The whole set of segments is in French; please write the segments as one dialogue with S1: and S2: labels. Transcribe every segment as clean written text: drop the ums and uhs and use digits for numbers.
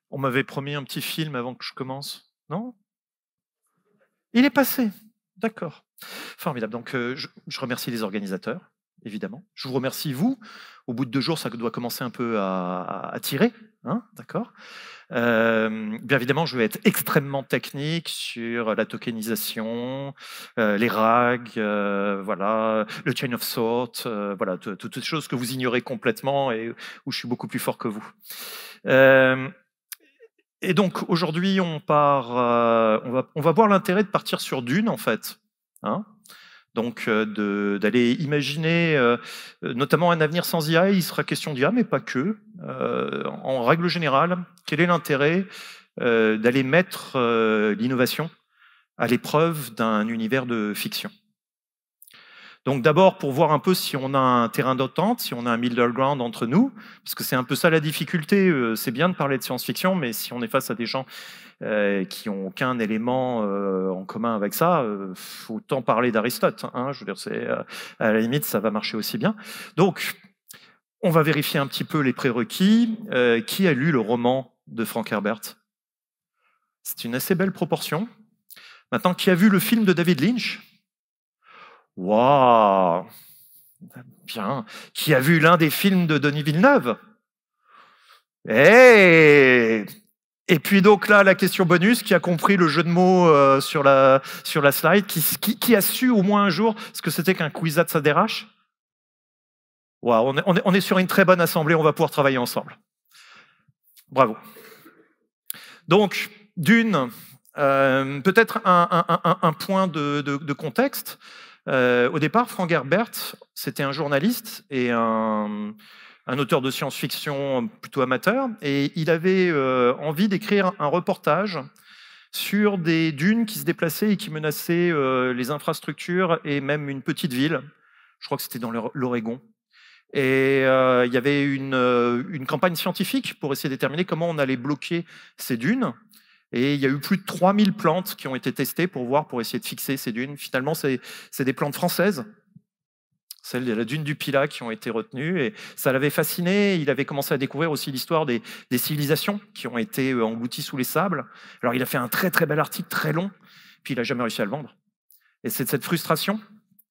S1: On m'avait promis un petit film avant que je commence, non? Il est passé, d'accord. Formidable. Donc, je remercie les organisateurs, évidemment. Je vous remercie, vous. Au bout de 2 jours, ça doit commencer un peu à tirer, hein, d'accord. Bien évidemment, je vais être extrêmement technique sur la tokenisation, les RAG, voilà, le chain of thought, voilà, toutes ces choses que vous ignorez complètement et où je suis beaucoup plus fort que vous. Et donc aujourd'hui, on va voir l'intérêt de partir sur Dune en fait, hein. Donc d'aller imaginer notamment un avenir sans IA. Il sera question d'IA, mais pas que. En règle générale, quel est l'intérêt d'aller mettre l'innovation à l'épreuve d'un univers de fiction? Donc d'abord, pour voir un peu si on a un terrain d'entente, si on a un middle ground entre nous, parce que c'est un peu ça la difficulté, c'est bien de parler de science-fiction, mais si on est face à des gens qui n'ont aucun élément en commun avec ça, autant parler d'Aristote, hein, je veux dire, à la limite, ça va marcher aussi bien. Donc, on va vérifier un petit peu les prérequis. Qui a lu le roman de Frank Herbert? C'est une assez belle proportion. Maintenant, qui a vu le film de David Lynch? Waouh! Bien. Qui a vu l'un des films de Denis Villeneuve? Et puis donc là, la question bonus, qui a compris le jeu de mots sur la slide, qui a su au moins un jour ce que c'était qu'un Kwisatz Haderach? Waouh, on est sur une très bonne assemblée, on va pouvoir travailler ensemble. Bravo. Donc, Dune, peut-être un point de contexte. Au départ, Frank Herbert, c'était un journaliste et un auteur de science-fiction plutôt amateur, et il avait envie d'écrire un reportage sur des dunes qui se déplaçaient et qui menaçaient les infrastructures et même une petite ville. Je crois que c'était dans l'Oregon. Et il y avait une campagne scientifique pour essayer de déterminer comment on allait bloquer ces dunes. Et il y a eu plus de 3000 plantes qui ont été testées pour essayer de fixer ces dunes. Finalement, c'est des plantes françaises, celles de la dune du Pilat, qui ont été retenues. Et ça l'avait fasciné. Il avait commencé à découvrir aussi l'histoire des civilisations qui ont été englouties sous les sables. Alors, il a fait un très, très bel article, très long, puis il n'a jamais réussi à le vendre. Et c'est de cette frustration,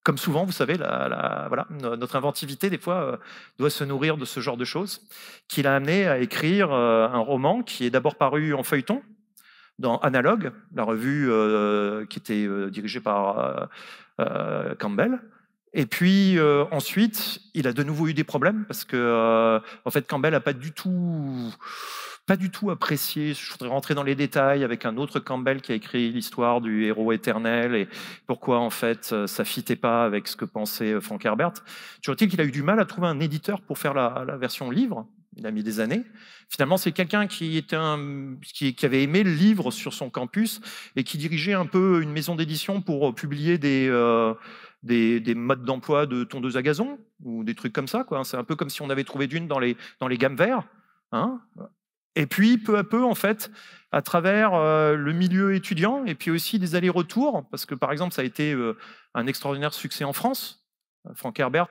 S1: comme souvent, vous savez, voilà, notre inventivité, des fois, doit se nourrir de ce genre de choses, qui l'a amené à écrire un roman qui est d'abord paru en feuilleton, dans Analogue, la revue qui était dirigée par Campbell. Et puis ensuite, il a de nouveau eu des problèmes parce que en fait, Campbell n'a pas du tout apprécié. Je voudrais rentrer dans les détails avec un autre Campbell qui a écrit l'histoire du héros éternel et pourquoi en fait ça fitait pas avec ce que pensait Frank Herbert. Toujours est-il qu'il a eu du mal à trouver un éditeur pour faire la version livre. Il a mis des années. Finalement, c'est quelqu'un qui avait aimé le livre sur son campus et qui dirigeait un peu une maison d'édition pour publier des modes d'emploi de tondeuse à gazon ou des trucs comme ça, quoi. C'est un peu comme si on avait trouvé Dune dans les gammes verts, hein. Et puis, peu à peu, en fait, à travers le milieu étudiant et puis aussi des allers-retours, parce que, par exemple, ça a été un extraordinaire succès en France. Frank Herbert,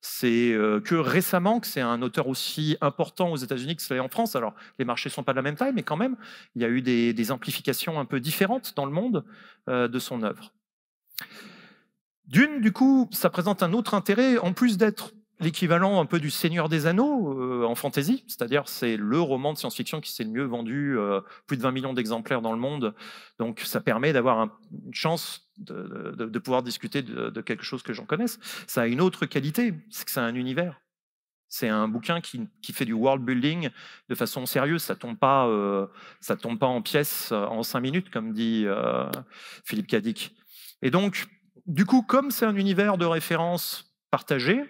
S1: c'est que récemment que c'est un auteur aussi important aux États-Unis que c'est en France. Alors, les marchés ne sont pas de la même taille, mais quand même, il y a eu des amplifications un peu différentes dans le monde de son œuvre. Dune, du coup, ça présente un autre intérêt, en plus d'être l'équivalent un peu du Seigneur des Anneaux en fantasy, c'est-à-dire c'est le roman de science-fiction qui s'est le mieux vendu, plus de 20 millions d'exemplaires dans le monde, donc ça permet d'avoir une chance de pouvoir discuter de quelque chose que j'en connaisse. Ça a une autre qualité, c'est que c'est un univers. C'est un bouquin qui fait du world building de façon sérieuse, ça tombe pas en pièces en 5 minutes, comme dit Philippe Cadic. Et donc, du coup, comme c'est un univers de référence partagé,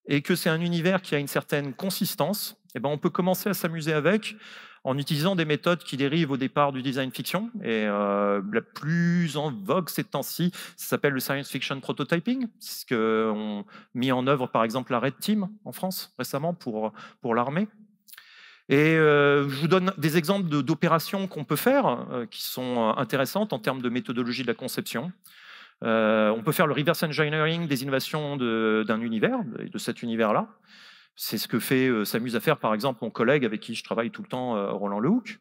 S1: et que c'est un univers qui a une certaine consistance, eh ben on peut commencer à s'amuser avec en utilisant des méthodes qui dérivent au départ du design fiction. Et la plus en vogue ces temps-ci, ça s'appelle le science fiction prototyping, ce qu'ont mis en œuvre par exemple la Red Team en France récemment pour l'armée. Et je vous donne des exemples d'opérations qu'on peut faire qui sont intéressantes en termes de méthodologie de la conception. On peut faire le reverse engineering des innovations d'un univers, de cet univers-là. C'est ce que s'amuse à faire, par exemple, mon collègue avec qui je travaille tout le temps, Roland Lehoucq.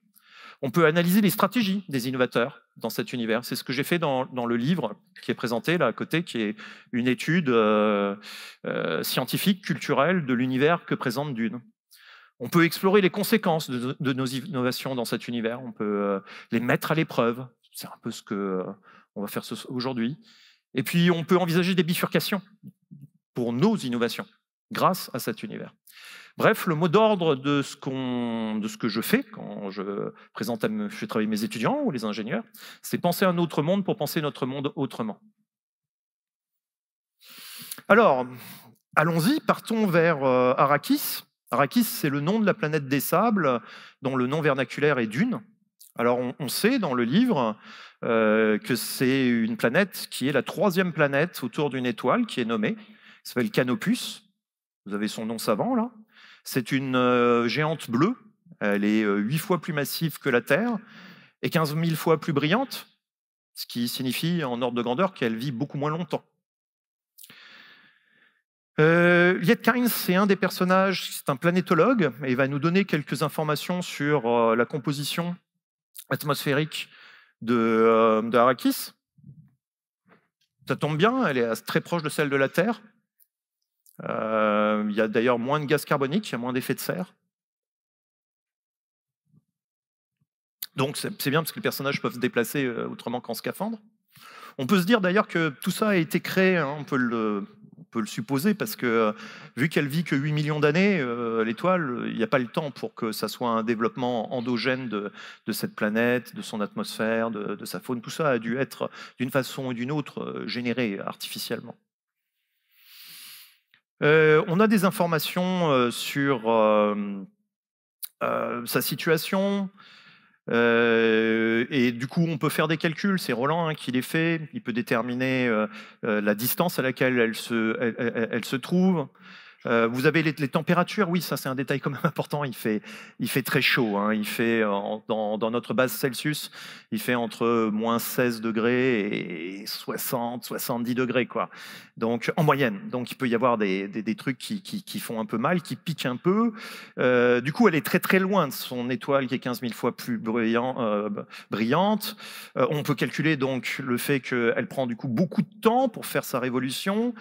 S1: On peut analyser les stratégies des innovateurs dans cet univers. C'est ce que j'ai fait dans le livre qui est présenté là à côté, qui est une étude scientifique, culturelle de l'univers que présente Dune. On peut explorer les conséquences de nos innovations dans cet univers. On peut les mettre à l'épreuve. C'est un peu ce qu'on va faire aujourd'hui. Et puis, on peut envisager des bifurcations pour nos innovations grâce à cet univers. Bref, le mot d'ordre de ce que je fais quand je fais travailler mes étudiants ou les ingénieurs, c'est penser un autre monde pour penser notre monde autrement. Alors, allons-y, partons vers Arrakis. Arrakis, c'est le nom de la planète des sables, dont le nom vernaculaire est Dune. Alors, on sait dans le livre que c'est une planète qui est la 3e planète autour d'une étoile qui est nommée, qui s'appelle Canopus. Vous avez son nom savant, là. C'est une géante bleue. Elle est 8 fois plus massive que la Terre et 15 000 fois plus brillante, ce qui signifie, en ordre de grandeur, qu'elle vit beaucoup moins longtemps. Liet Kynes, c'est un des personnages, c'est un planétologue, et il va nous donner quelques informations sur la composition atmosphérique de Arrakis. Ça tombe bien, elle est très proche de celle de la Terre. Il y a d'ailleurs moins de gaz carbonique, il y a moins d'effet de serre. Donc c'est bien parce que les personnages peuvent se déplacer autrement qu'en scaphandre. On peut se dire d'ailleurs que tout ça a été créé, hein, on peut le supposer, parce que vu qu'elle vit que 8 millions d'années, l'étoile, il n'y a pas le temps pour que ça soit un développement endogène de cette planète, de son atmosphère, de sa faune. Tout ça a dû être, d'une façon ou d'une autre, généré artificiellement. On a des informations sur sa situation, et du coup on peut faire des calculs, c'est Roland qui les fait, il peut déterminer la distance à laquelle elle se trouve. Vous avez les températures, oui, ça c'est un détail quand même important, il fait très chaud, hein. Il fait, dans notre base Celsius, il fait entre moins 16 degrés et 60, 70 degrés, quoi. Donc, en moyenne. Donc il peut y avoir des trucs qui font un peu mal, qui piquent un peu. Du coup, elle est très très loin de son étoile qui est 15 000 fois plus brillante. On peut calculer donc le fait qu'elle prend du coup beaucoup de temps pour faire sa révolution.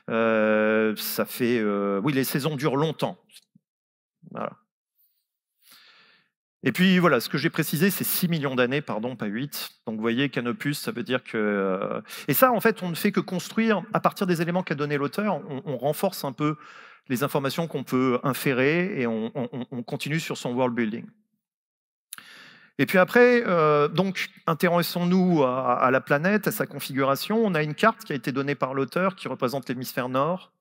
S1: Ça fait... oui, les saisons durent longtemps. Voilà. Et puis voilà, ce que j'ai précisé, c'est 6 millions d'années, pardon, pas 8. Donc vous voyez, Canopus, ça veut dire que... Et ça, en fait, on ne fait que construire, à partir des éléments qu'a donné l'auteur, on renforce un peu les informations qu'on peut inférer et on continue sur son world building. Et puis après, donc, intéressons-nous à la planète, à sa configuration. On a une carte qui a été donnée par l'auteur qui représente l'hémisphère nord.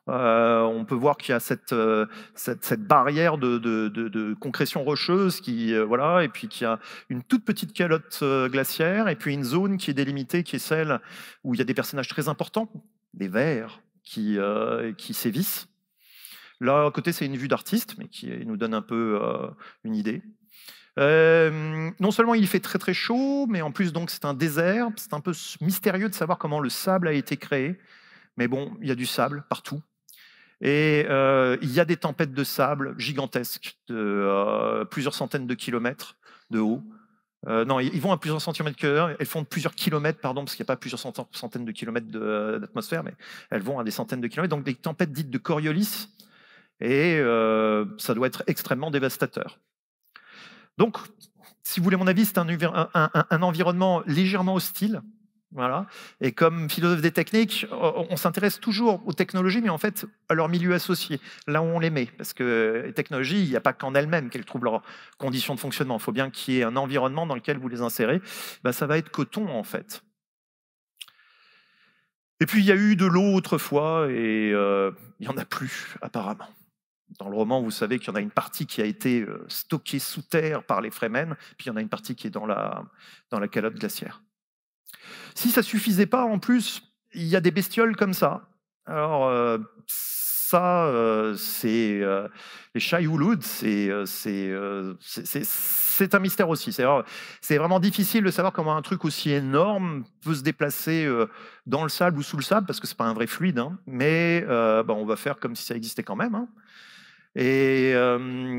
S1: On peut voir qu'il y a cette barrière de concrétion rocheuse voilà, et puis qu'il y a une toute petite calotte glaciaire, et puis une zone qui est délimitée, qui est celle où il y a des personnages très importants, des vers qui sévissent. Là, à côté, c'est une vue d'artiste, mais qui nous donne un peu une idée. Non seulement il fait très très chaud, mais en plus donc c'est un désert. C'est un peu mystérieux de savoir comment le sable a été créé. Mais bon, il y a du sable partout. Et il y a des tempêtes de sable gigantesques de plusieurs centaines de kilomètres de haut. Non, ils vont à plusieurs centimètres que elles font plusieurs kilomètres, pardon, parce qu'il n'y a pas plusieurs centaines de kilomètres d'atmosphère, mais elles vont à des centaines de kilomètres. Donc des tempêtes dites de Coriolis. Et ça doit être extrêmement dévastateur. Donc, si vous voulez mon avis, c'est un environnement légèrement hostile. Voilà. Et comme philosophe des techniques, on s'intéresse toujours aux technologies, mais en fait à leur milieu associé, là où on les met. Parce que les technologies, il n'y a pas qu'en elles-mêmes qu'elles trouvent leurs conditions de fonctionnement. Il faut bien qu'il y ait un environnement dans lequel vous les insérez. Ben, ça va être coton, en fait. Et puis, il y a eu de l'eau autrefois, et il n'y en a plus, apparemment. Dans le roman, vous savez qu'il y en a une partie qui a été stockée sous terre par les Fremen, puis il y en a une partie qui est dans la calotte glaciaire. Si ça suffisait pas, en plus, il y a des bestioles comme ça. Alors, c'est les Shai-Hulud, c'est un mystère aussi. C'est vraiment difficile de savoir comment un truc aussi énorme peut se déplacer dans le sable ou sous le sable, parce que c'est pas un vrai fluide, hein, mais on va faire comme si ça existait quand même. Hein. Et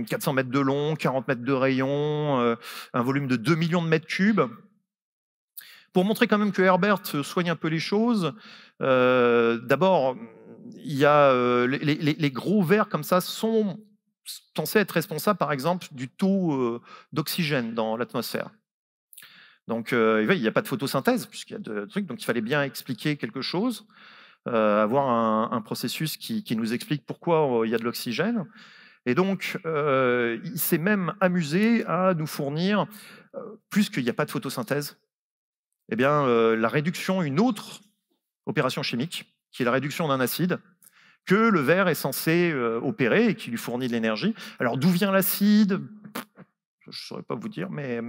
S1: 400 mètres de long, 40 mètres de rayon, un volume de 2 millions de mètres cubes. Pour montrer quand même que Herbert soigne un peu les choses, d'abord, il y a les gros vers comme ça sont censés être responsables, par exemple, du taux d'oxygène dans l'atmosphère. Donc, il n'y a pas de photosynthèse, puisqu'il y a de trucs, donc il fallait bien expliquer quelque chose, avoir un processus qui nous explique pourquoi il y a de l'oxygène. Et donc, il s'est même amusé à nous fournir, plus qu'il n'y a pas de photosynthèse, eh bien, la réduction, une autre opération chimique, qui est la réduction d'un acide, que le verre est censé opérer et qui lui fournit de l'énergie. Alors, d'où vient l'acide ? Je ne saurais pas vous dire, mais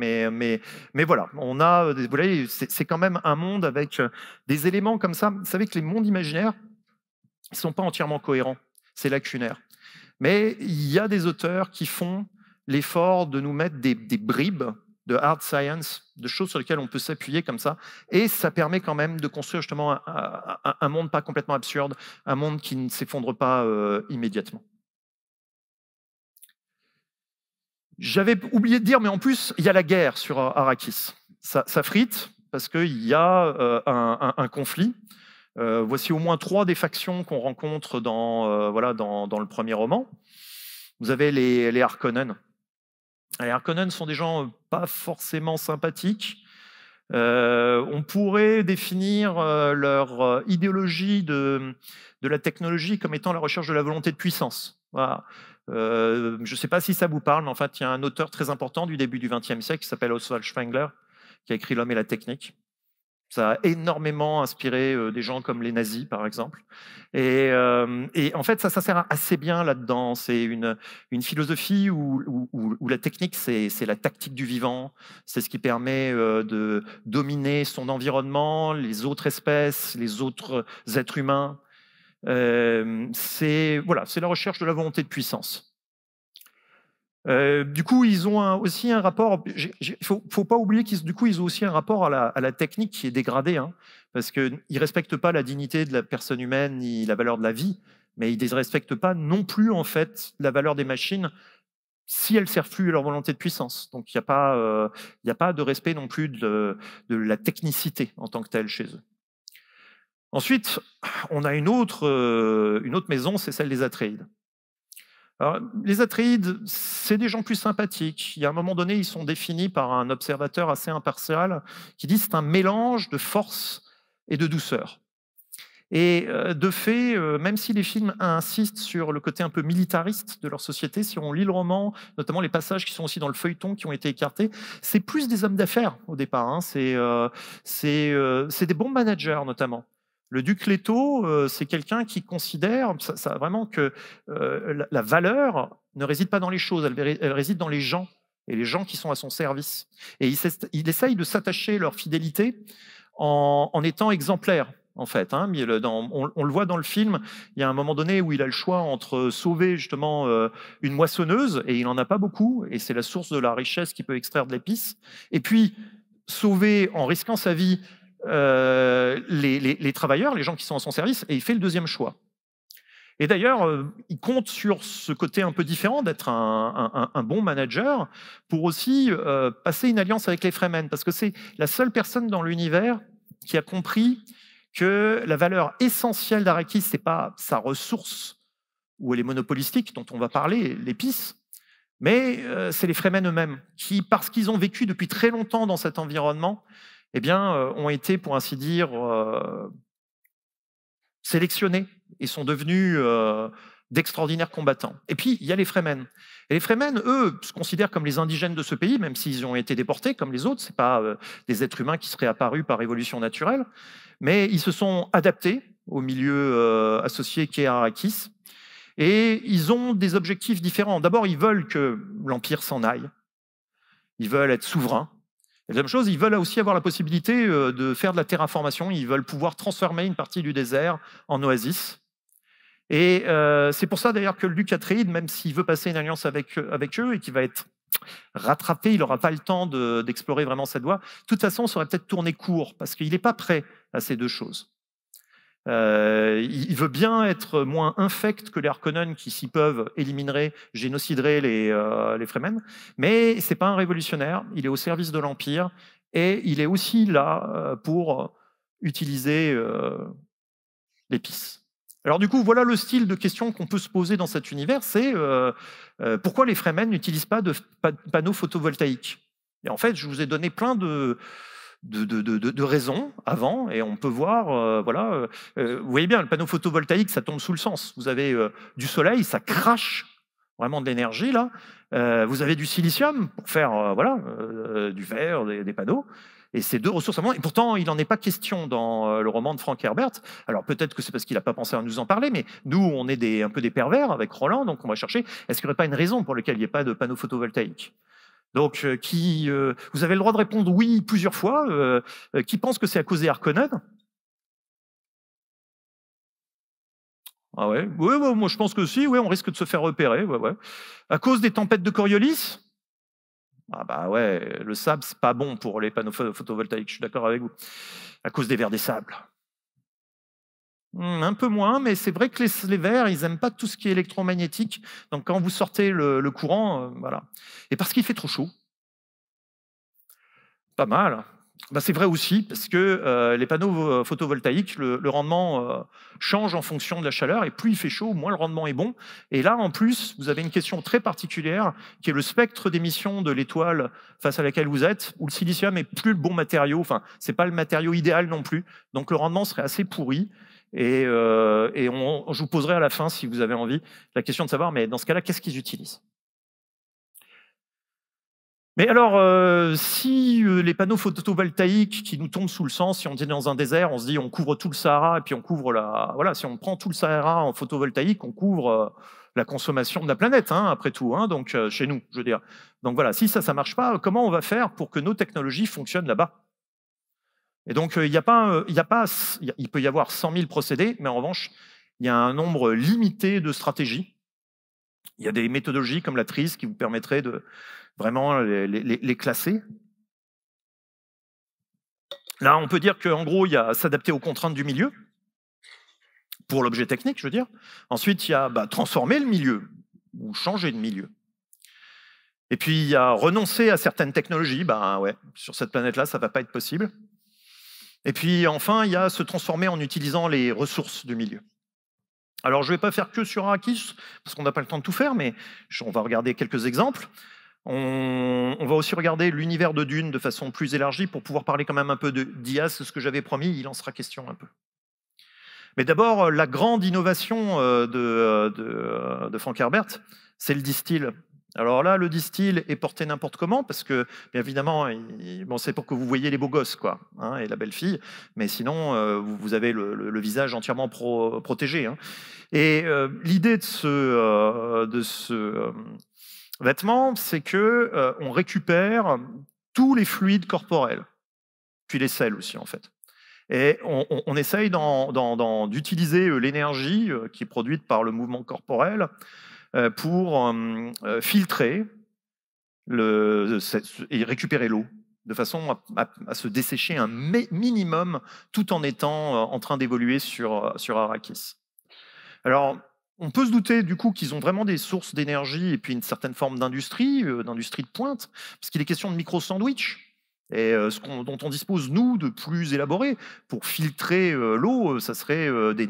S1: voilà, on a, vous voyez, c'est quand même un monde avec des éléments comme ça. Vous savez que les mondes imaginaires ne sont pas entièrement cohérents, c'est lacunaire. Mais il y a des auteurs qui font l'effort de nous mettre des bribes de hard science, de choses sur lesquelles on peut s'appuyer comme ça, et ça permet quand même de construire justement un monde pas complètement absurde, un monde qui ne s'effondre pas immédiatement. J'avais oublié de dire, mais en plus, il y a la guerre sur Arrakis. Ça frite, parce qu'il y a un conflit. Voici au moins 3 des factions qu'on rencontre dans le premier roman. Vous avez les Harkonnen. Les Harkonnen sont des gens pas forcément sympathiques. On pourrait définir leur idéologie de la technologie comme étant la recherche de la volonté de puissance. Voilà. Je ne sais pas si ça vous parle, mais en fait, il y a un auteur très important du début du XXe siècle qui s'appelle Oswald Spengler, qui a écrit L'homme et la technique. Ça a énormément inspiré des gens comme les nazis, par exemple. Et en fait, ça sert assez bien là-dedans. C'est une philosophie où la technique, c'est la tactique du vivant. C'est ce qui permet de dominer son environnement, les autres espèces, les autres êtres humains. C'est la recherche de la volonté de puissance. Du coup, ils ont aussi un rapport. Il faut pas oublier qu'ils ont aussi un rapport à la technique qui est dégradée, hein, parce qu'ils ne respectent pas la dignité de la personne humaine ni la valeur de la vie, mais ils ne respectent pas non plus en fait la valeur des machines si elles ne servent plus à leur volonté de puissance. Donc, il n'y a pas de respect non plus de la technicité en tant que telle chez eux. Ensuite, on a une autre maison, c'est celle des Atréides. Alors, les Atréides, c'est des gens plus sympathiques. Il y a un moment donné, ils sont définis par un observateur assez impartial qui dit que c'est un mélange de force et de douceur. Et de fait, même si les films insistent sur le côté un peu militariste de leur société, si on lit le roman, notamment les passages qui sont aussi dans le feuilleton qui ont été écartés, c'est plus des hommes d'affaires au départ. Hein. C'est des bons managers notamment. Le duc Leto, c'est quelqu'un qui considère vraiment que la valeur ne réside pas dans les choses, elle réside dans les gens, et les gens qui sont à son service. Et il essaye de s'attacher à leur fidélité en étant exemplaire, en fait. Hein. On le voit dans le film, il y a un moment donné où il a le choix entre sauver justement une moissonneuse, et il n'en a pas beaucoup, et c'est la source de la richesse qu'il peut extraire de l'épice, et puis sauver, en risquant sa vie, les travailleurs, les gens qui sont à son service, et il fait le deuxième choix. Et d'ailleurs, il compte sur ce côté un peu différent d'être un bon manager pour aussi passer une alliance avec les Fremen, parce que c'est la seule personne dans l'univers qui a compris que la valeur essentielle d'Arrakis, c'est pas sa ressource où elle est monopolistique, dont on va parler, l'épice, mais c'est les Fremen eux-mêmes qui, parce qu'ils ont vécu depuis très longtemps dans cet environnement, eh bien, ont été, pour ainsi dire, sélectionnés et sont devenus d'extraordinaires combattants. Et puis, il y a les Fremen. Et les Fremen, eux, se considèrent comme les indigènes de ce pays, même s'ils ont été déportés comme les autres. Ce n'est pas des êtres humains qui seraient apparus par évolution naturelle, mais ils se sont adaptés au milieu associé qu'est Arrakis. Et ils ont des objectifs différents. D'abord, ils veulent que l'Empire s'en aille. Ils veulent être souverains. Et la deuxième chose, ils veulent aussi avoir la possibilité de faire de la terraformation. Ils veulent pouvoir transformer une partie du désert en oasis. Et c'est pour ça d'ailleurs que Luc Atreides, même s'il veut passer une alliance avec eux et qu'il va être rattrapé, il n'aura pas le temps d'explorer vraiment cette voie. De toute façon, ça aurait peut-être tourné court parce qu'il n'est pas prêt à ces deux choses. Il veut bien être moins infect que les Harkonnen qui, s'ils peuvent, élimineraient, génocideraient les Fremen, mais c'est pas un révolutionnaire, il est au service de l'Empire et il est aussi là pour utiliser l'épice. Alors du coup, voilà le style de question qu'on peut se poser dans cet univers, c'est pourquoi les Fremen n'utilisent pas de panneaux photovoltaïques? Et en fait, je vous ai donné plein de raisons avant, et on peut voir, voilà, vous voyez bien, le panneau photovoltaïque, ça tombe sous le sens. Vous avez du soleil, ça crache vraiment de l'énergie, là. Vous avez du silicium pour faire voilà, du verre, des panneaux. Et ces deux ressources, et pourtant, il n'en est pas question dans le roman de Frank Herbert. Alors peut-être que c'est parce qu'il n'a pas pensé à nous en parler, mais nous, on est un peu des pervers avec Roland, donc on va chercher, est-ce qu'il n'y aurait pas une raison pour laquelle il n'y ait pas de panneau photovoltaïque? Donc, vous avez le droit de répondre oui plusieurs fois. Qui pense que c'est à cause des Harkonnen? Ah ouais, ouais, ouais, moi je pense que si, ouais, on risque de se faire repérer. Ouais, ouais. À cause des tempêtes de Coriolis? Ah bah ouais, le sable, c'est pas bon pour les panneaux photovoltaïques, je suis d'accord avec vous. À cause des vers des sables. Un peu moins, mais c'est vrai que les vers, ils n'aiment pas tout ce qui est électromagnétique. Donc quand vous sortez le courant, voilà. Et parce qu'il fait trop chaud. Pas mal. Bah, c'est vrai aussi, parce que les panneaux photovoltaïques, le rendement change en fonction de la chaleur, et plus il fait chaud, moins le rendement est bon. Et là, en plus, vous avez une question très particulière, qui est le spectre d'émission de l'étoile face à laquelle vous êtes, où le silicium est plus le bon matériau, enfin, c'est pas le matériau idéal non plus, donc le rendement serait assez pourri. Et je vous poserai à la fin, si vous avez envie, la question de savoir, mais dans ce cas-là, qu'est-ce qu'ils utilisent? Mais alors, si les panneaux photovoltaïques qui nous tombent sous le sens, si on est dans un désert, on se dit on couvre tout le Sahara et puis on couvre la... Voilà, si on prend tout le Sahara en photovoltaïque, on couvre la consommation de la planète, hein, après tout, hein, donc chez nous, je veux dire. Donc voilà, si ça ne marche pas, comment on va faire pour que nos technologies fonctionnent là-bas? Et donc, il peut y avoir 100 000 procédés, mais en revanche, il y a un nombre limité de stratégies. Il y a des méthodologies comme la TRIZ qui vous permettraient de vraiment les classer. Là, on peut dire qu'en gros, il y a s'adapter aux contraintes du milieu, pour l'objet technique, je veux dire. Ensuite, il y a transformer le milieu, ou changer de milieu. Et puis, il y a renoncer à certaines technologies. Ouais, sur cette planète-là, ça ne va pas être possible. Et puis, enfin, il y a se transformer en utilisant les ressources du milieu. Alors, je ne vais pas faire que sur Arrakis, parce qu'on n'a pas le temps de tout faire, mais on va regarder quelques exemples. On va aussi regarder l'univers de Dune de façon plus élargie pour pouvoir parler quand même un peu d'IA, c'est ce que j'avais promis, il en sera question un peu. Mais d'abord, la grande innovation de Frank Herbert, c'est le distill. Alors là, le distill est porté n'importe comment, parce que, bien évidemment, c'est pour que vous voyez les beaux gosses, quoi, hein, et la belle fille, mais sinon, vous avez le visage entièrement protégé. Hein. Et l'idée de ce vêtement, c'est que on récupère tous les fluides corporels, puis les selles aussi, en fait. Et on essaye d'utiliser l'énergie qui est produite par le mouvement corporel pour filtrer et récupérer l'eau, de façon à se dessécher un minimum, tout en étant en train d'évoluer sur Arrakis. Alors, on peut se douter du coup qu'ils ont vraiment des sources d'énergie et puis une certaine forme d'industrie de pointe, parce qu'il est question de micro-sandwich. Et dont on dispose, nous, de plus élaboré pour filtrer l'eau, ça serait des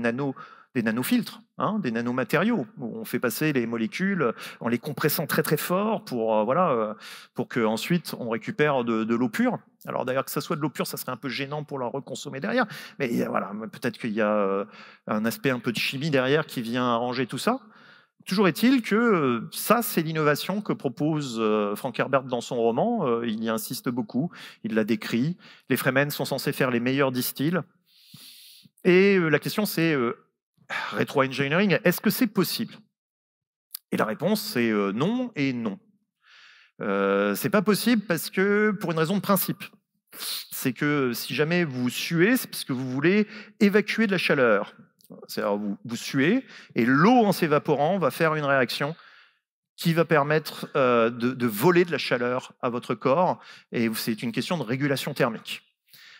S1: nanofiltres, hein, des nanomatériaux, où on fait passer les molécules en les compressant très très fort pour qu'ensuite on récupère de l'eau pure. Alors d'ailleurs, que ça soit de l'eau pure, ça serait un peu gênant pour la reconsommer derrière, mais voilà, peut-être qu'il y a un aspect un peu de chimie derrière qui vient arranger tout ça. Toujours est-il que ça, c'est l'innovation que propose Frank Herbert dans son roman. Il y insiste beaucoup, il l'a décrit. Les Fremen sont censés faire les meilleurs distills. Et la question, c'est rétro-engineering, est-ce que c'est possible? Et la réponse, c'est non et non. C'est pas possible parce que, pour une raison de principe, c'est que si jamais vous suez, c'est parce que vous voulez évacuer de la chaleur. C'est-à-dire vous suez et l'eau en s'évaporant va faire une réaction qui va permettre de voler de la chaleur à votre corps, et c'est une question de régulation thermique.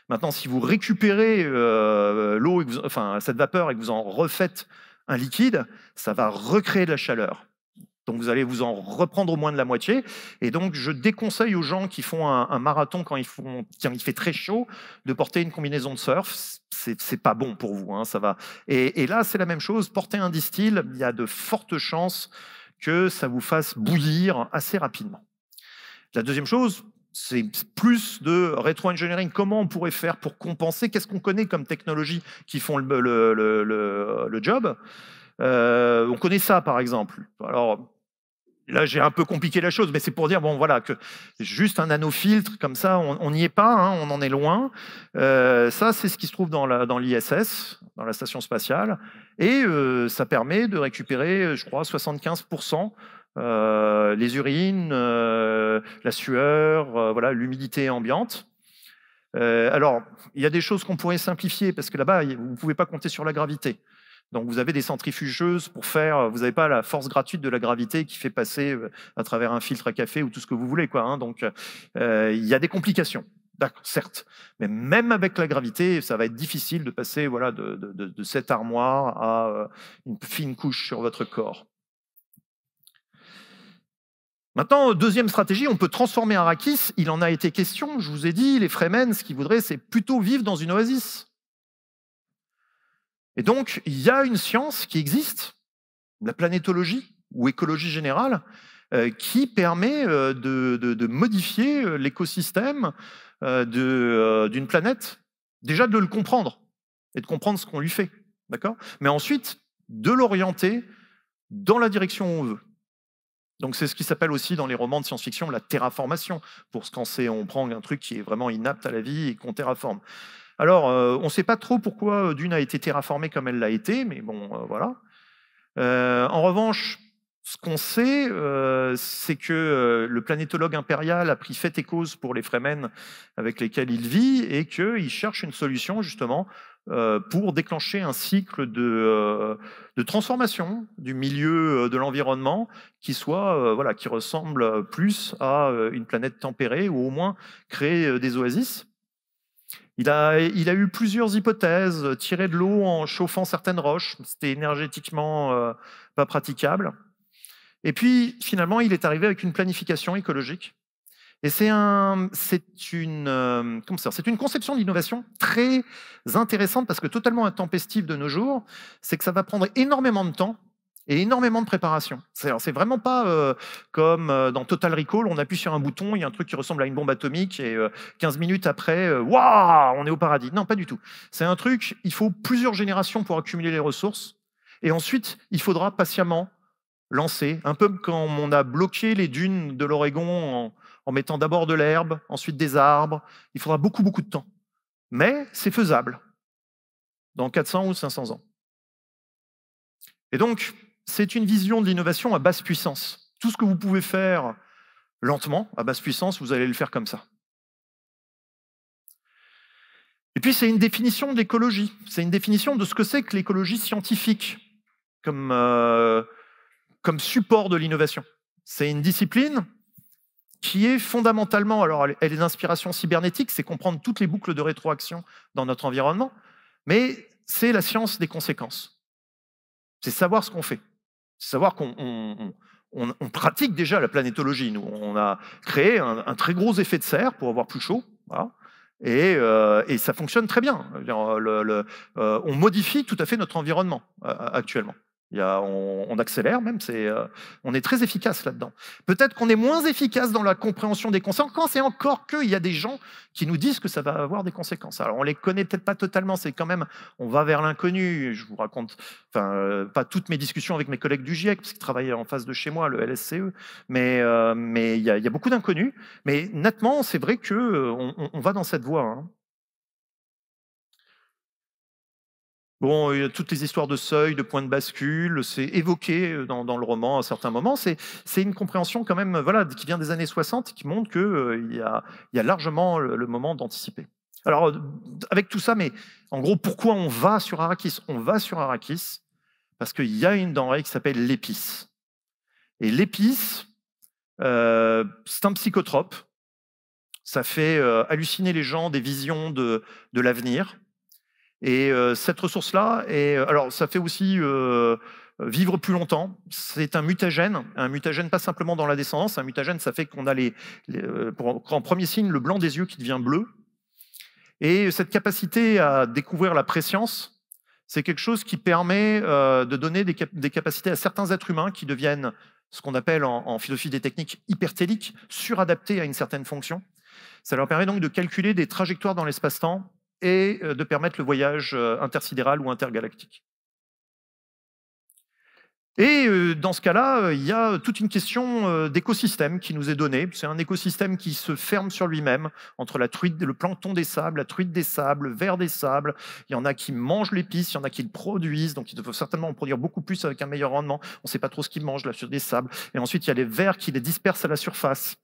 S1: Maintenant, si vous récupérez l'eau, enfin cette vapeur, et que vous en refaites un liquide, ça va recréer de la chaleur. Donc vous allez vous en reprendre au moins de la moitié. Et donc je déconseille aux gens qui font un marathon quand il fait très chaud de porter une combinaison de surf. C'est pas bon pour vous, hein, ça va. Et là c'est la même chose. Porter un distill, il y a de fortes chances que ça vous fasse bouillir assez rapidement. La deuxième chose, c'est plus de rétro-engineering. Comment on pourrait faire pour compenser? Qu'est-ce qu'on connaît comme technologies qui font le job? On connaît ça, par exemple. Alors, là, j'ai un peu compliqué la chose, mais c'est pour dire, bon, voilà, que juste un nanofiltre, comme ça, on n'y est pas, hein, on en est loin. Ça, c'est ce qui se trouve dans l'ISS, dans la station spatiale, et ça permet de récupérer, je crois, 75%, les urines, la sueur, voilà, l'humidité ambiante. Alors, il y a des choses qu'on pourrait simplifier, parce que là-bas, vous ne pouvez pas compter sur la gravité. Donc vous avez des centrifugeuses pour faire, vous n'avez pas la force gratuite de la gravité qui fait passer à travers un filtre à café ou tout ce que vous voulez, quoi, hein. Donc il y a des complications, d'accord, certes, mais même avec la gravité, ça va être difficile de passer, voilà, de cette armoire à une fine couche sur votre corps. Maintenant, deuxième stratégie, on peut transformer Arrakis. Il en a été question, je vous ai dit, les Fremen, ce qu'ils voudraient, c'est plutôt vivre dans une oasis. Et donc, il y a une science qui existe, la planétologie ou écologie générale, qui permet de modifier l'écosystème d'une planète, déjà de le comprendre et de comprendre ce qu'on lui fait, d'accord? Mais ensuite, de l'orienter dans la direction où on veut. Donc c'est ce qui s'appelle aussi dans les romans de science-fiction la terraformation, pour quand on prend un truc qui est vraiment inapte à la vie et qu'on terraforme. Alors, on ne sait pas trop pourquoi Dune a été terraformée comme elle l'a été, mais bon, voilà. En revanche, ce qu'on sait, c'est que le planétologue impérial a pris fait et cause pour les Fremen avec lesquels il vit, et qu'il cherche une solution, justement, pour déclencher un cycle de transformation du milieu de l'environnement qui soit, voilà, qui ressemble plus à une planète tempérée, ou au moins créer des oasis. Il a eu plusieurs hypothèses, tirer de l'eau en chauffant certaines roches, c'était énergétiquement pas praticable. Et puis, finalement, il est arrivé avec une planification écologique. Et c'est une conception d'innovation très intéressante, parce que totalement intempestive de nos jours, c'est que ça va prendre énormément de temps et énormément de préparation. C'est vraiment pas comme dans Total Recall, on appuie sur un bouton, il y a un truc qui ressemble à une bombe atomique, et 15 minutes après, waouh, on est au paradis. Non, pas du tout. C'est un truc, il faut plusieurs générations pour accumuler les ressources, et ensuite, il faudra patiemment lancer, un peu comme quand on a bloqué les dunes de l'Oregon en mettant d'abord de l'herbe, ensuite des arbres. Il faudra beaucoup, beaucoup de temps. Mais c'est faisable dans 400 ou 500 ans. Et donc, c'est une vision de l'innovation à basse puissance. Tout ce que vous pouvez faire lentement, à basse puissance, vous allez le faire comme ça. Et puis, c'est une définition de l'écologie. C'est une définition de ce que c'est que l'écologie scientifique comme support de l'innovation. C'est une discipline qui est fondamentalement, alors elle est d'inspiration cybernétique, c'est comprendre toutes les boucles de rétroaction dans notre environnement, mais c'est la science des conséquences. C'est savoir ce qu'on fait. C'est savoir qu'on pratique déjà la planétologie. Nous, on a créé un très gros effet de serre pour avoir plus chaud, voilà, et ça fonctionne très bien. On modifie tout à fait notre environnement actuellement. On accélère même, on est très efficace là-dedans. Peut-être qu'on est moins efficace dans la compréhension des conséquences, et encore qu'il y a des gens qui nous disent que ça va avoir des conséquences. Alors on les connaît peut-être pas totalement, c'est quand même, on va vers l'inconnu. Je vous raconte, pas toutes mes discussions avec mes collègues du GIEC, parce qu'ils travaillent en face de chez moi, le LSCE, mais il y a beaucoup d'inconnus. Mais nettement, c'est vrai qu'on va dans cette voie, hein. Bon, il y a toutes les histoires de seuil, de points de bascule, c'est évoqué dans le roman à certains moments. C'est une compréhension quand même, voilà, qui vient des années 60, qui montre qu'il y a largement le moment d'anticiper. Alors, avec tout ça, mais en gros, pourquoi on va sur Arrakis? On va sur Arrakis parce qu'il y a une denrée qui s'appelle l'épice. Et l'épice, c'est un psychotrope. Ça fait halluciner les gens des visions de l'avenir. Et cette ressource-là, alors ça fait aussi vivre plus longtemps. C'est un mutagène pas simplement dans la descendance. Un mutagène, ça fait qu'on a en premier signe le blanc des yeux qui devient bleu. Et cette capacité à découvrir la préscience, c'est quelque chose qui permet de donner des capacités à certains êtres humains qui deviennent ce qu'on appelle en philosophie des techniques hypertéliques, suradaptés à une certaine fonction. Ça leur permet donc de calculer des trajectoires dans l'espace-temps et de permettre le voyage intersidéral ou intergalactique. Et dans ce cas-là, il y a toute une question d'écosystème qui nous est donnée. C'est un écosystème qui se ferme sur lui-même, entre le plancton des sables, la truite des sables, le ver des sables. Il y en a qui mangent l'épice, il y en a qui le produisent, donc ils doivent certainement en produire beaucoup plus avec un meilleur rendement. On ne sait pas trop ce qu'ils mangent là sur des sables. Et ensuite, il y a les vers qui les dispersent à la surface.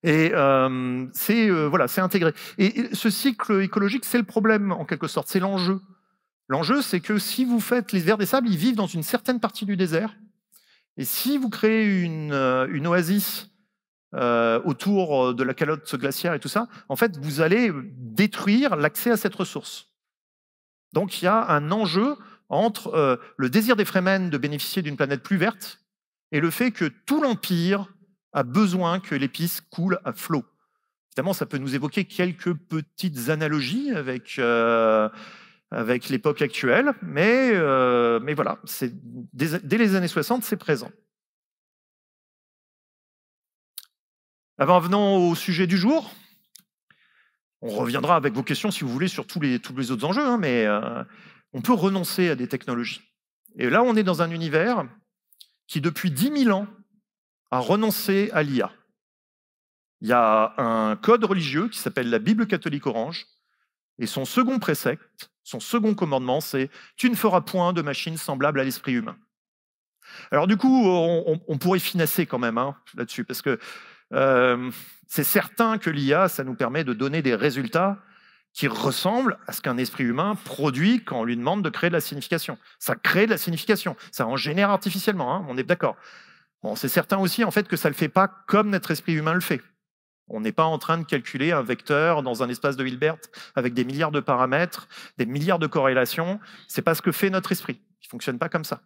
S1: Et voilà, c'est intégré. Et ce cycle écologique, c'est le problème, en quelque sorte, c'est l'enjeu. L'enjeu, c'est que si vous faites les vers des sables, ils vivent dans une certaine partie du désert. Et si vous créez une oasis autour de la calotte glaciaire et tout ça, en fait, vous allez détruire l'accès à cette ressource. Donc, il y a un enjeu entre le désir des Fremen de bénéficier d'une planète plus verte et le fait que tout l'Empire a besoin que l'épice coule à flot. Évidemment, ça peut nous évoquer quelques petites analogies avec l'époque actuelle, mais voilà, dès les années 60, c'est présent. Alors, venons au sujet du jour. On reviendra avec vos questions, si vous voulez, sur tous les autres enjeux, hein, mais on peut renoncer à des technologies. Et là, on est dans un univers qui, depuis 10 000 ans, a renoncé à l'IA. Il y a un code religieux qui s'appelle la Bible catholique orange, et son second précepte, son second commandement, c'est « Tu ne feras point de machine semblable à l'esprit humain ». Alors du coup, on pourrait finasser quand même là-dessus, parce que c'est certain que l'IA, ça nous permet de donner des résultats qui ressemblent à ce qu'un esprit humain produit quand on lui demande de créer de la signification. Ça crée de la signification, ça en génère artificiellement, on est d'accord. Bon, c'est certain aussi en fait que ça ne le fait pas comme notre esprit humain le fait. On n'est pas en train de calculer un vecteur dans un espace de Hilbert avec des milliards de paramètres, des milliards de corrélations. C'est pas ce que fait notre esprit. Il ne fonctionne pas comme ça.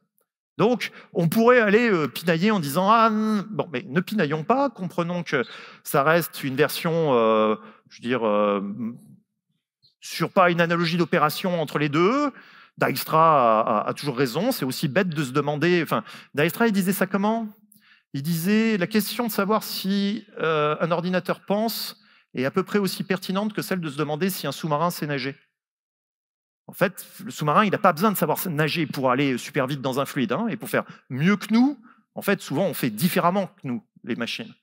S1: Donc, on pourrait aller pinailler en disant « Ah, bon, mais ne pinaillons pas, comprenons que ça reste une version, je veux dire, sur pas une analogie d'opération entre les deux. » Dijkstra a toujours raison, c'est aussi bête de se demander... Enfin, Dijkstra, il disait ça comment ? Il disait la question de savoir si un ordinateur pense est à peu près aussi pertinente que celle de se demander si un sous-marin sait nager. En fait, le sous-marin, il n'a pas besoin de savoir nager pour aller super vite dans un fluide. Et pour faire mieux que nous, en fait, souvent, on fait différemment que nous, les machines.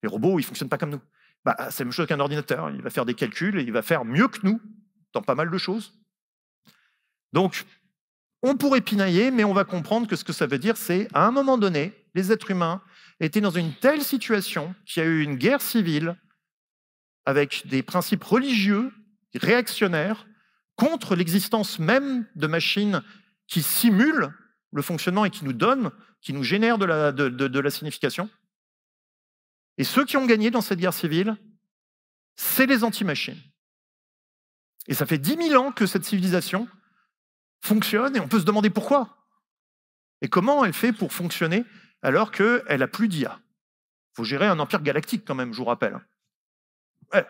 S1: Les robots, ils ne fonctionnent pas comme nous. C'est la même chose qu'un ordinateur. Il va faire des calculs et il va faire mieux que nous dans pas mal de choses. Donc, on pourrait pinailler, mais on va comprendre que ce que ça veut dire, c'est à un moment donné, les êtres humains étaient dans une telle situation qu'il y a eu une guerre civile avec des principes religieux, réactionnaires, contre l'existence même de machines qui simulent le fonctionnement et qui nous génèrent de la signification. Et ceux qui ont gagné dans cette guerre civile, c'est les anti-machines. Et ça fait 10 000 ans que cette civilisation fonctionne et on peut se demander pourquoi. Et comment elle fait pour fonctionner alors qu'elle n'a plus d'IA. Il faut gérer un empire galactique quand même, je vous rappelle. Ouais.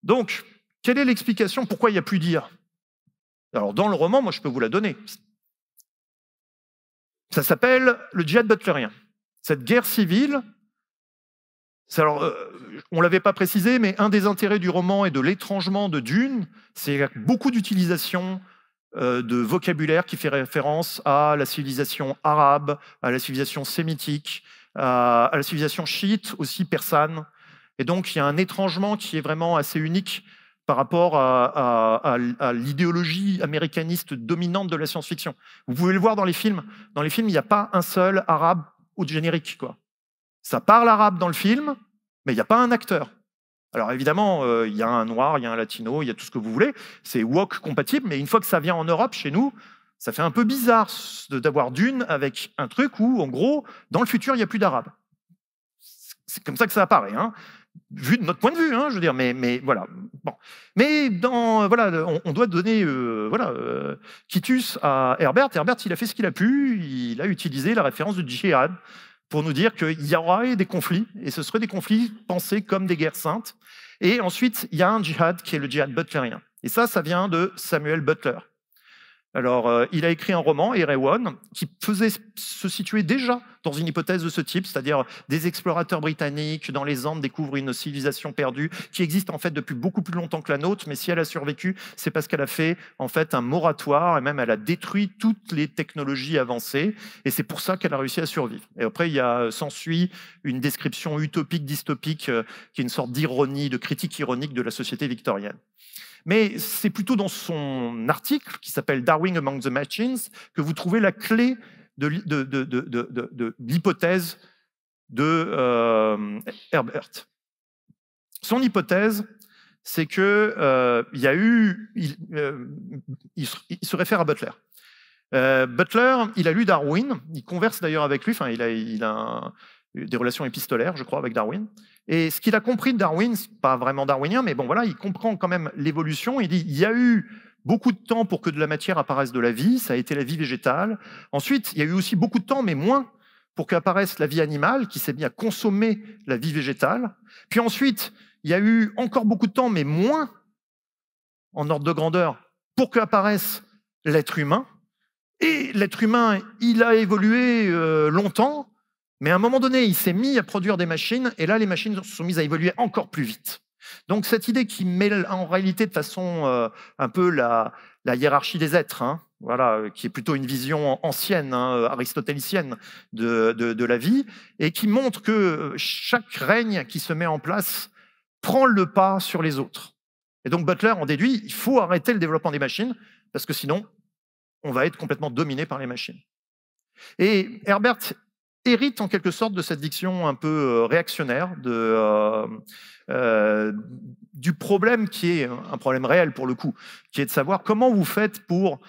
S1: Donc, quelle est l'explication pourquoi il n'y a plus d'IA? Alors, dans le roman, moi, je peux vous la donner. Ça s'appelle le djihad butlérien. Cette guerre civile, alors, on ne l'avait pas précisé, mais un des intérêts du roman et de l'étrangement de Dune, c'est beaucoup d'utilisation de vocabulaire qui fait référence à la civilisation arabe, à la civilisation sémitique, à la civilisation chiite, aussi persane. Et donc, il y a un étrangement qui est vraiment assez unique par rapport à l'idéologie américaniste dominante de la science-fiction. Vous pouvez le voir dans les films. Dans les films, il n'y a pas un seul arabe au générique, quoi. Ça parle arabe dans le film, mais il n'y a pas un acteur. Alors évidemment, il y a un noir, il y a un latino, il y a tout ce que vous voulez. C'est woke compatible, mais une fois que ça vient en Europe, chez nous, ça fait un peu bizarre d'avoir Dune avec un truc où, en gros, dans le futur, il n'y a plus d'arabe. C'est comme ça que ça apparaît, hein, vu de notre point de vue, hein, je veux dire. Mais voilà. Bon. Mais voilà, on doit donner quitus à Herbert. Herbert, il a fait ce qu'il a pu. Il a utilisé la référence de djihad pour nous dire qu'il y aura des conflits, et ce seraient des conflits pensés comme des guerres saintes. Et ensuite, il y a un djihad qui est le djihad butlérien. Et ça vient de Samuel Butler. Alors, il a écrit un roman, Erewhon, qui faisait se situer déjà dans une hypothèse de ce type, c'est-à-dire des explorateurs britanniques dans les Andes découvrent une civilisation perdue qui existe en fait depuis beaucoup plus longtemps que la nôtre, mais si elle a survécu, c'est parce qu'elle a fait en fait un moratoire et même elle a détruit toutes les technologies avancées et c'est pour ça qu'elle a réussi à survivre. Et après, s'ensuit une description utopique, dystopique, qui est une sorte d'ironie, de critique ironique de la société victorienne. Mais c'est plutôt dans son article, qui s'appelle « Darwin Among the Machines », que vous trouvez la clé de l'hypothèse de Herbert. Son hypothèse, c'est que il se réfère à Butler. Butler, il a lu Darwin, il converse d'ailleurs avec lui, enfin, il a des relations épistolaires, je crois, avec Darwin. Et ce qu'il a compris de Darwin, c'est pas vraiment darwinien, mais bon, voilà, il comprend quand même l'évolution. Il dit il y a eu beaucoup de temps pour que de la matière apparaisse de la vie, ça a été la vie végétale. Ensuite, il y a eu aussi beaucoup de temps, mais moins, pour qu'apparaisse la vie animale, qui s'est mis à consommer la vie végétale. Puis ensuite, il y a eu encore beaucoup de temps, mais moins, en ordre de grandeur, pour qu'apparaisse l'être humain. Et l'être humain, il a évolué longtemps, mais à un moment donné, il s'est mis à produire des machines, et là, les machines se sont mises à évoluer encore plus vite. Donc cette idée qui mêle en réalité de façon un peu la hiérarchie des êtres, hein, voilà, qui est plutôt une vision ancienne, hein, aristotélicienne de la vie, et qui montre que chaque règne qui se met en place prend le pas sur les autres. Et donc Butler en déduit, il faut arrêter le développement des machines, parce que sinon, on va être complètement dominé par les machines. Et Herbert hérite en quelque sorte de cette diction un peu réactionnaire du problème qui est un problème réel pour le coup, qui est de savoir comment vous faites pour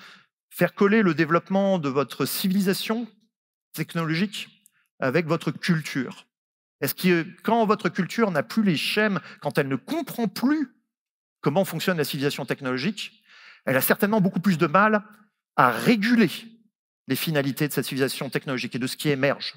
S1: faire coller le développement de votre civilisation technologique avec votre culture. Est-ce que quand votre culture n'a plus les schèmes, quand elle ne comprend plus comment fonctionne la civilisation technologique, elle a certainement beaucoup plus de mal à réguler les finalités de cette civilisation technologique et de ce qui émerge.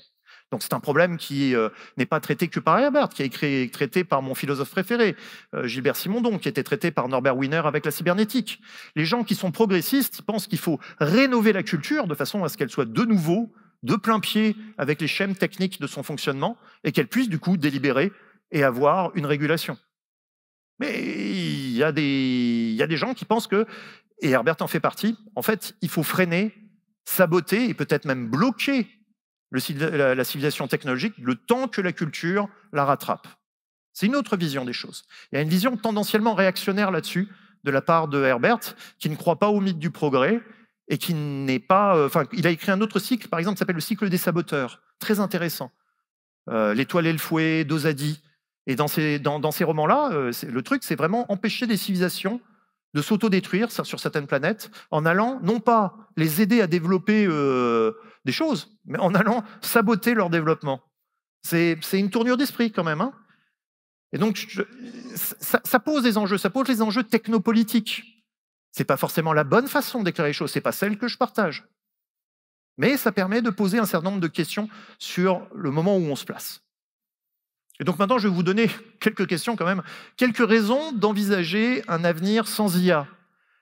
S1: Donc c'est un problème qui n'est pas traité que par Herbert, qui est traité par mon philosophe préféré, Gilbert Simondon, qui a été traité par Norbert Wiener avec la cybernétique. Les gens qui sont progressistes pensent qu'il faut rénover la culture de façon à ce qu'elle soit de nouveau, de plein pied avec les schèmes techniques de son fonctionnement et qu'elle puisse du coup délibérer et avoir une régulation. Mais il y a des gens qui pensent que, et Herbert en fait partie, en fait, il faut freiner, saboter et peut-être même bloquer la civilisation technologique le temps que la culture la rattrape. C'est une autre vision des choses. Il y a une vision tendanciellement réactionnaire là-dessus, de la part de Herbert, qui ne croit pas au mythe du progrès et qui n'est pas... il a écrit un autre cycle, par exemple, qui s'appelle le cycle des saboteurs, très intéressant. L'étoile et le fouet, Dosadi. Et dans ces romans-là, le truc, c'est vraiment empêcher des civilisations de s'autodétruire sur certaines planètes en allant, non pas les aider à développer des choses, mais en allant saboter leur développement. C'est une tournure d'esprit quand même. Hein, et donc, ça pose des enjeux, ça pose les enjeux technopolitiques. Ce n'est pas forcément la bonne façon d'éclairer les choses, ce n'est pas celle que je partage. Mais ça permet de poser un certain nombre de questions sur le moment où on se place. Et donc maintenant, je vais vous donner quelques questions quand même, quelques raisons d'envisager un avenir sans IA.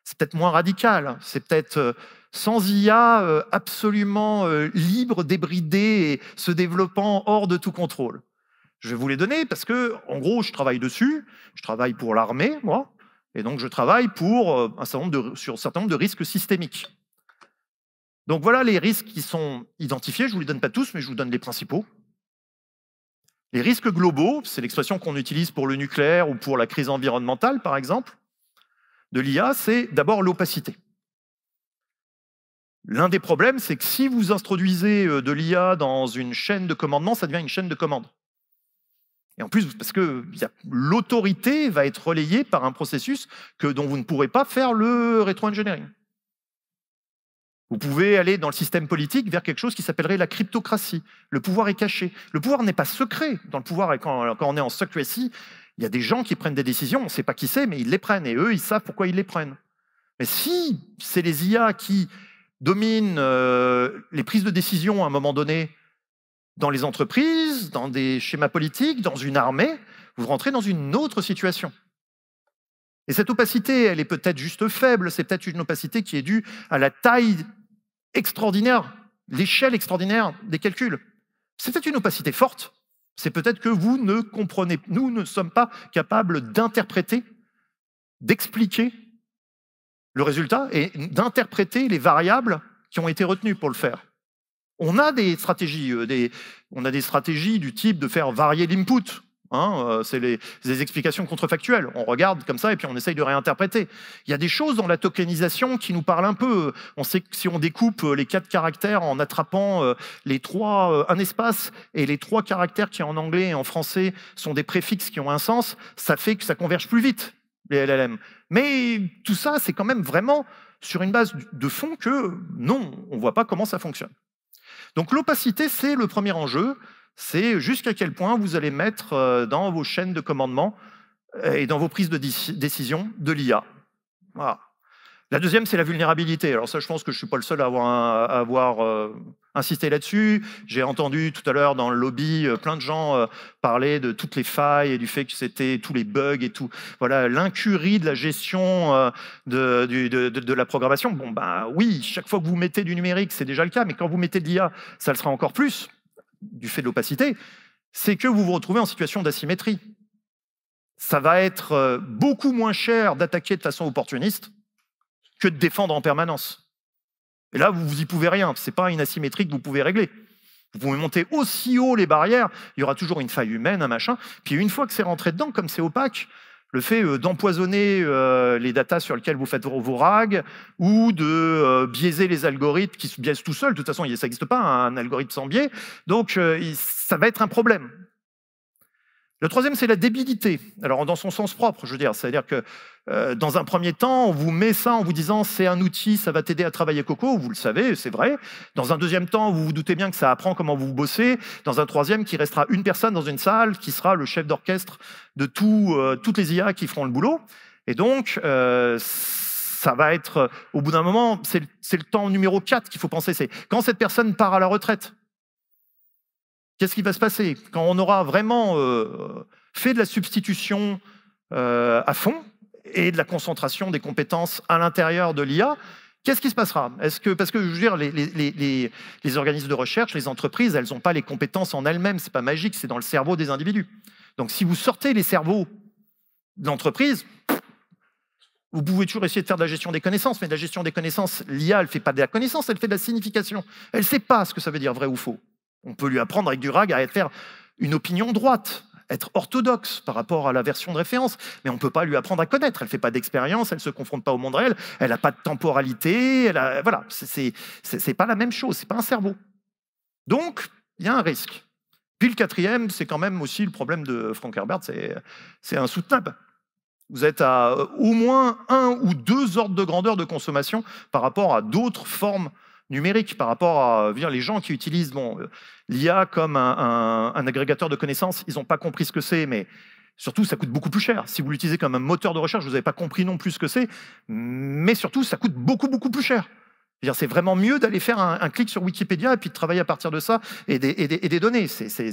S1: C'est peut-être moins radical, c'est peut-être sans IA absolument libre, débridé et se développant hors de tout contrôle. Je vais vous les donner parce que, en gros, je travaille dessus, je travaille pour l'armée, moi, et donc je travaille pour sur un certain nombre de risques systémiques. Donc voilà les risques qui sont identifiés, je ne vous les donne pas tous, mais je vous donne les principaux. Les risques globaux, c'est l'expression qu'on utilise pour le nucléaire ou pour la crise environnementale, par exemple. de l'IA, c'est d'abord l'opacité. L'un des problèmes, c'est que si vous introduisez de l'IA dans une chaîne de commandement, ça devient une chaîne de commande. Et en plus, parce que l'autorité va être relayée par un processus dont vous ne pourrez pas faire le rétro-engineering. Vous pouvez aller dans le système politique vers quelque chose qui s'appellerait la cryptocratie. Le pouvoir est caché. Le pouvoir n'est pas secret. Dans le pouvoir, quand on est en secrecy, il y a des gens qui prennent des décisions, on ne sait pas qui c'est, mais ils les prennent. Et eux, ils savent pourquoi ils les prennent. Mais si c'est les IA qui dominent les prises de décision à un moment donné dans les entreprises, dans des schémas politiques, dans une armée, vous rentrez dans une autre situation. Et cette opacité, elle est peut-être juste faible, c'est peut-être une opacité qui est due à la taille extraordinaire, l'échelle extraordinaire des calculs. C'est peut-être une opacité forte, c'est peut-être que vous ne comprenez, nous ne sommes pas capables d'interpréter, d'expliquer le résultat et d'interpréter les variables qui ont été retenues pour le faire. On a des stratégies, du type de faire varier l'input. C'est des explications contrefactuelles. On regarde comme ça et puis on essaye de réinterpréter. Il y a des choses dans la tokenisation qui nous parlent un peu. On sait que si on découpe les 4 caractères en attrapant un espace et les 3 caractères qui en anglais et en français sont des préfixes qui ont un sens, ça fait que ça converge plus vite, les LLM. Mais tout ça, c'est quand même vraiment sur une base de fond que non, on ne voit pas comment ça fonctionne. Donc l'opacité, c'est le premier enjeu. C'est jusqu'à quel point vous allez mettre dans vos chaînes de commandement et dans vos prises de décision de l'IA. Voilà. La deuxième, c'est la vulnérabilité. Alors ça, je pense que je ne suis pas le seul à avoir insisté là-dessus. J'ai entendu tout à l'heure dans le lobby plein de gens parler de toutes les failles et du fait que c'était tous les bugs et tout. Voilà, l'incurie de la gestion de la programmation. Bon, bah oui, chaque fois que vous mettez du numérique, c'est déjà le cas, mais quand vous mettez de l'IA, ça le sera encore plus, du fait de l'opacité, c'est que vous vous retrouvez en situation d'asymétrie. Ça va être beaucoup moins cher d'attaquer de façon opportuniste que de défendre en permanence. Et là, vous n'y pouvez rien. Ce n'est pas une asymétrie que vous pouvez régler. Vous pouvez monter aussi haut les barrières, il y aura toujours une faille humaine, un machin. Puis une fois que c'est rentré dedans, comme c'est opaque, le fait d'empoisonner les datas sur lesquelles vous faites vos RAG ou de biaiser les algorithmes qui se biaisent tout seuls. De toute façon, ça n'existe pas, un algorithme sans biais. Donc, ça va être un problème. Le troisième, c'est la débilité. Alors, dans son sens propre, je veux dire. C'est-à-dire que, dans un premier temps, on vous met ça en vous disant « c'est un outil, ça va t'aider à travailler Coco », vous le savez, c'est vrai. Dans un deuxième temps, vous vous doutez bien que ça apprend comment vous bossez. Dans un troisième, qu'il restera une personne dans une salle qui sera le chef d'orchestre de toutes les IA qui feront le boulot. Et donc, ça va être, au bout d'un moment, c'est le temps numéro 4 qu'il faut penser. C'est quand cette personne part à la retraite. Qu'est-ce qui va se passer quand on aura vraiment fait de la substitution à fond et de la concentration des compétences à l'intérieur de l'IA? Qu'est-ce qui se passera? Parce que je veux dire, les organismes de recherche, les entreprises, elles n'ont pas les compétences en elles-mêmes. C'est pas magique, c'est dans le cerveau des individus. Donc, si vous sortez les cerveaux de l'entreprise, vous pouvez toujours essayer de faire de la gestion des connaissances, mais de la gestion des connaissances, l'IA, elle ne fait pas de la connaissance, elle fait de la signification. Elle ne sait pas ce que ça veut dire vrai ou faux. On peut lui apprendre avec du RAG à faire une opinion droite, être orthodoxe par rapport à la version de référence, mais on ne peut pas lui apprendre à connaître. Elle ne fait pas d'expérience, elle ne se confronte pas au monde réel, elle n'a pas de temporalité, voilà, c'est pas la même chose, c'est pas un cerveau. Donc, il y a un risque. Puis le quatrième, c'est quand même aussi le problème de Frank Herbert, c'est insoutenable. Vous êtes à au moins 1 ou 2 ordres de grandeur de consommation par rapport à d'autres formes numérique par rapport à les gens qui utilisent l'IA comme un agrégateur de connaissances. Ils n'ont pas compris ce que c'est, mais surtout, ça coûte beaucoup plus cher. Si vous l'utilisez comme un moteur de recherche, vous n'avez pas compris non plus ce que c'est, mais surtout, ça coûte beaucoup, beaucoup plus cher. C'est vraiment mieux d'aller faire un clic sur Wikipédia et puis de travailler à partir de ça et des données.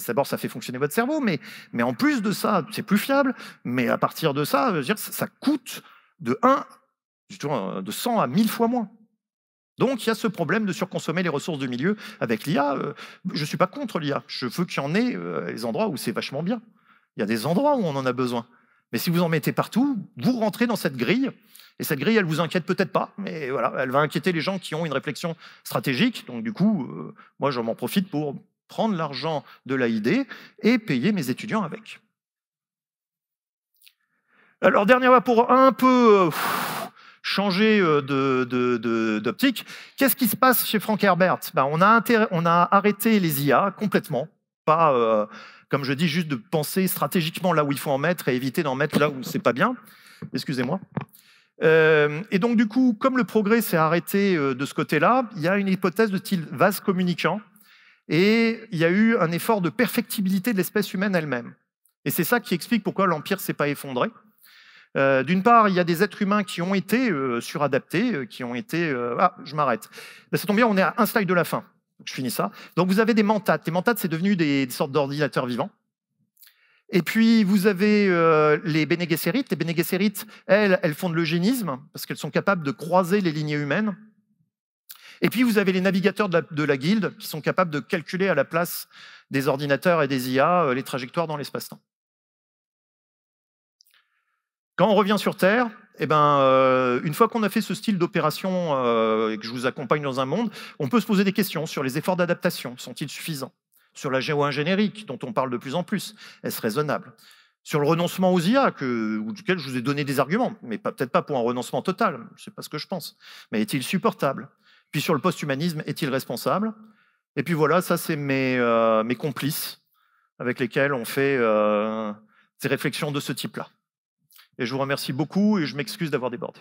S1: D'abord, ça fait fonctionner votre cerveau, mais en plus de ça, c'est plus fiable, mais à partir de ça, ça coûte de 100 à 1000 fois moins. Donc, il y a ce problème de surconsommer les ressources de milieu avec l'IA. Je ne suis pas contre l'IA. Je veux qu'il y en ait les endroits où c'est vachement bien. Il y a des endroits où on en a besoin. Mais si vous en mettez partout, vous rentrez dans cette grille. Et cette grille, elle vous inquiète peut-être pas, mais voilà, elle va inquiéter les gens qui ont une réflexion stratégique. Donc, du coup, moi, je m'en profite pour prendre l'argent de l'AID et payer mes étudiants avec. Alors, dernière fois, pour un peu changer d'optique. Qu'est-ce qui se passe chez Frank Herbert? Ben, on a arrêté les IA complètement, pas, comme je dis, juste de penser stratégiquement là où il faut en mettre et éviter d'en mettre là où c'est pas bien. Excusez-moi. Et donc, du coup, comme le progrès s'est arrêté de ce côté-là, il y a une hypothèse de style vase communicant, et il y a eu un effort de perfectibilité de l'espèce humaine elle-même. Et c'est ça qui explique pourquoi l'Empire ne s'est pas effondré. D'une part, il y a des êtres humains qui ont été suradaptés, qui ont été... Ah, je m'arrête. Ben, ça tombe bien, on est à un slide de la fin. Donc, je finis ça. Donc, vous avez des mentats. Les mentats, c'est devenu des sortes d'ordinateurs vivants. Et puis, vous avez les Bene Gesserit. Les Bene Gesserit, elles font de l'eugénisme, parce qu'elles sont capables de croiser les lignées humaines. Et puis, vous avez les navigateurs de la guilde, qui sont capables de calculer à la place des ordinateurs et des IA les trajectoires dans l'espace-temps. Quand on revient sur Terre, eh ben, une fois qu'on a fait ce style d'opération et que je vous accompagne dans un monde, on peut se poser des questions sur les efforts d'adaptation. Sont-ils suffisants? Sur la géo-ingénierie, dont on parle de plus en plus, est-ce raisonnable? Sur le renoncement aux IA, duquel je vous ai donné des arguments, mais peut-être pas pour un renoncement total, ce n'est pas ce que je pense. Mais est-il supportable? Puis sur le post-humanisme, est-il responsable? Et puis voilà, ça c'est mes complices avec lesquels on fait ces réflexions de ce type-là. Et je vous remercie beaucoup et je m'excuse d'avoir débordé.